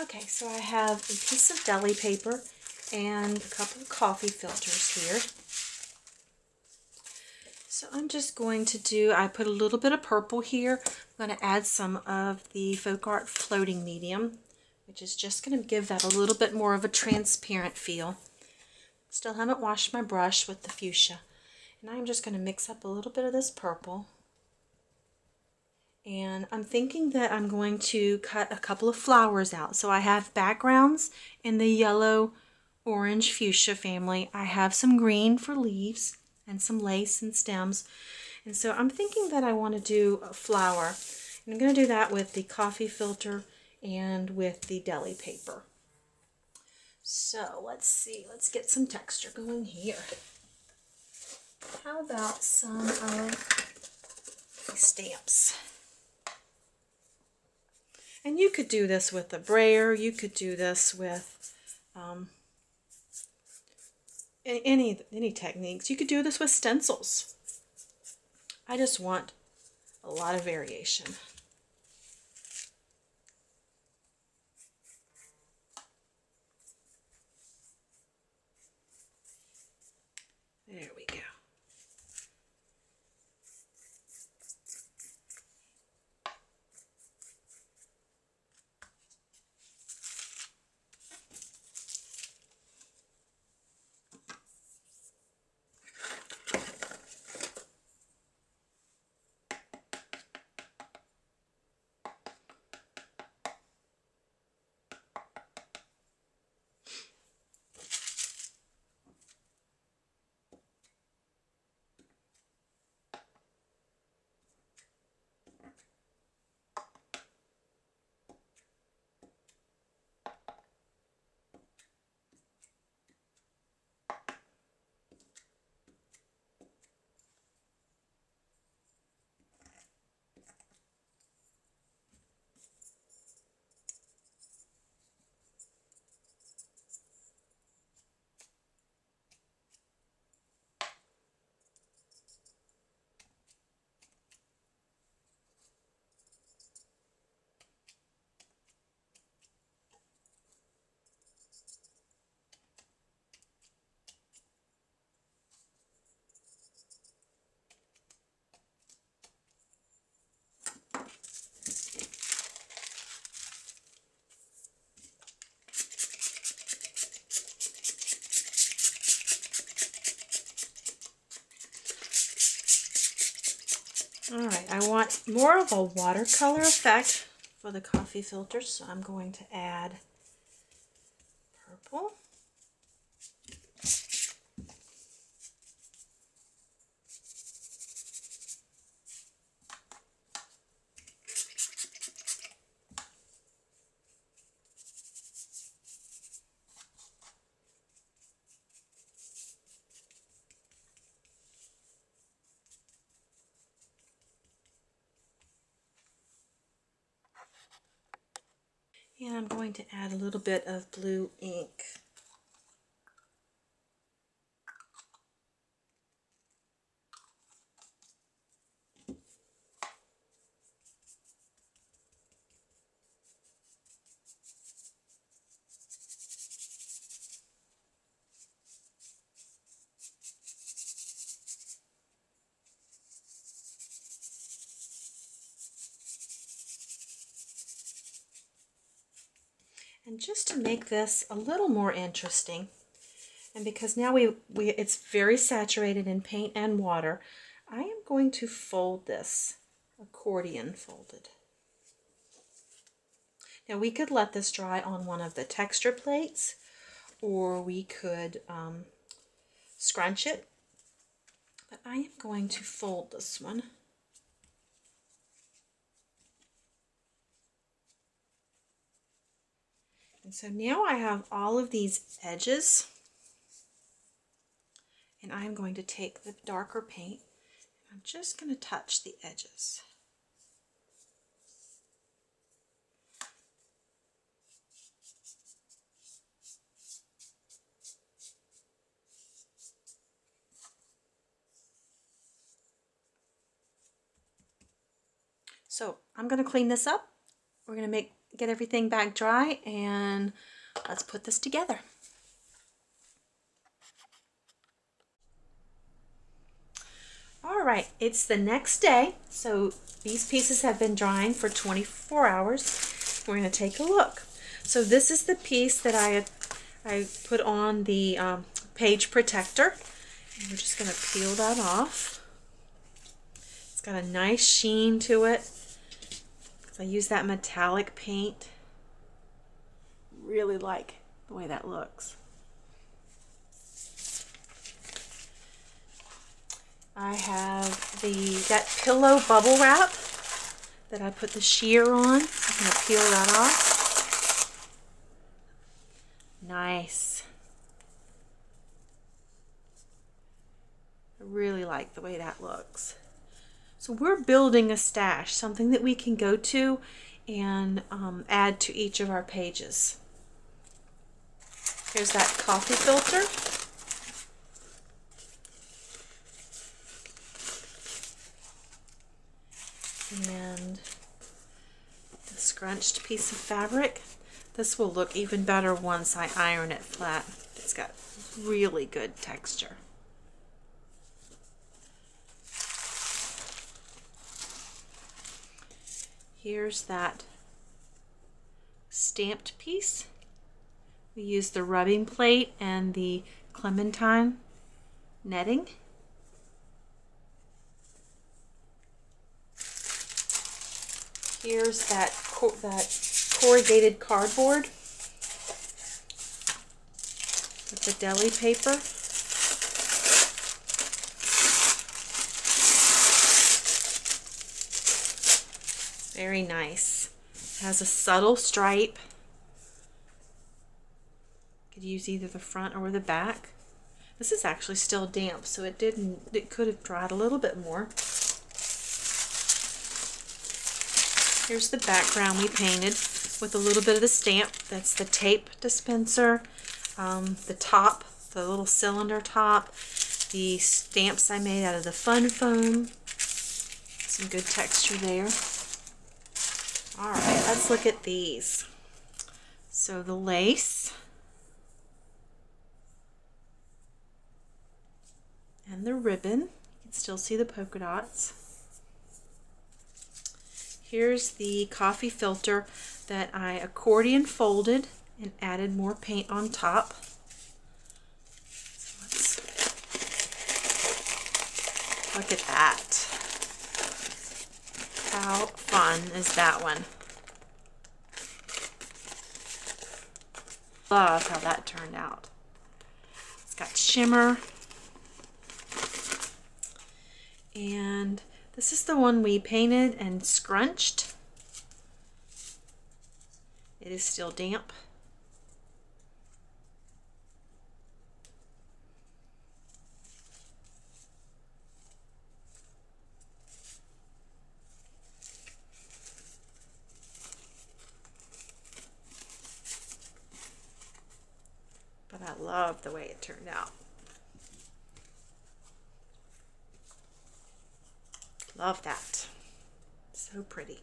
Okay, so I have a piece of deli paper and a couple of coffee filters here. So I'm just going to do, I put a little bit of purple here. I'm going to add some of the Folk Art Floating Medium, which is just going to give that a little bit more of a transparent feel. Still haven't washed my brush with the fuchsia. And I'm just going to mix up a little bit of this purple. And I'm thinking that I'm going to cut a couple of flowers out. So I have backgrounds in the yellow, orange fuchsia family. I have some green for leaves and some lace and stems. And so I'm thinking that I want to do a flower. And I'm going to do that with the coffee filter and with the deli paper. So let's see, let's get some texture going here. How about some of the stamps? And you could do this with a brayer, you could do this with any techniques. You could do this with stencils. I just want a lot of variation. There we go. Alright, I want more of a watercolor effect for the coffee filter, so I'm going to add purple. And I'm going to add a little bit of blue ink. And just to make this a little more interesting, and because now it's very saturated in paint and water, I am going to fold this, accordion folded. Now we could let this dry on one of the texture plates, or we could scrunch it, but I am going to fold this one. And so now I have all of these edges, and I'm going to take the darker paint, and I'm just going to touch the edges. So I'm going to clean this up. We're going to make get everything back dry, and let's put this together. All right, it's the next day, so these pieces have been drying for 24 hours. We're going to take a look. So this is the piece that I put on the page protector. And we're just going to peel that off. It's got a nice sheen to it. I use that metallic paint. Really like the way that looks. I have that pillow bubble wrap that I put the sheer on. I'm going to peel that off. Nice. I really like the way that looks. So we're building a stash, something that we can go to and add to each of our pages. Here's that coffee filter. And the scrunched piece of fabric. This will look even better once I iron it flat. It's got really good texture. Here's that stamped piece. We use the rubbing plate and the clementine netting. Here's that corrugated cardboard with the deli paper. Very nice. It has a subtle stripe. Could use either the front or the back. This is actually still damp, so it could have dried a little bit more. Here's the background we painted with a little bit of the stamp. That's the tape dispenser, the top, the little cylinder top, the stamps I made out of the fun foam. Some good texture there. All right, let's look at these. So the lace and the ribbon. You can still see the polka dots. Here's the coffee filter that I accordion folded and added more paint on top. So let's look at that. How fun is that one? Love how that turned out. It's got shimmer. And this is the one we painted and scrunched. It is still damp. But I love the way it turned out. Love that. So pretty.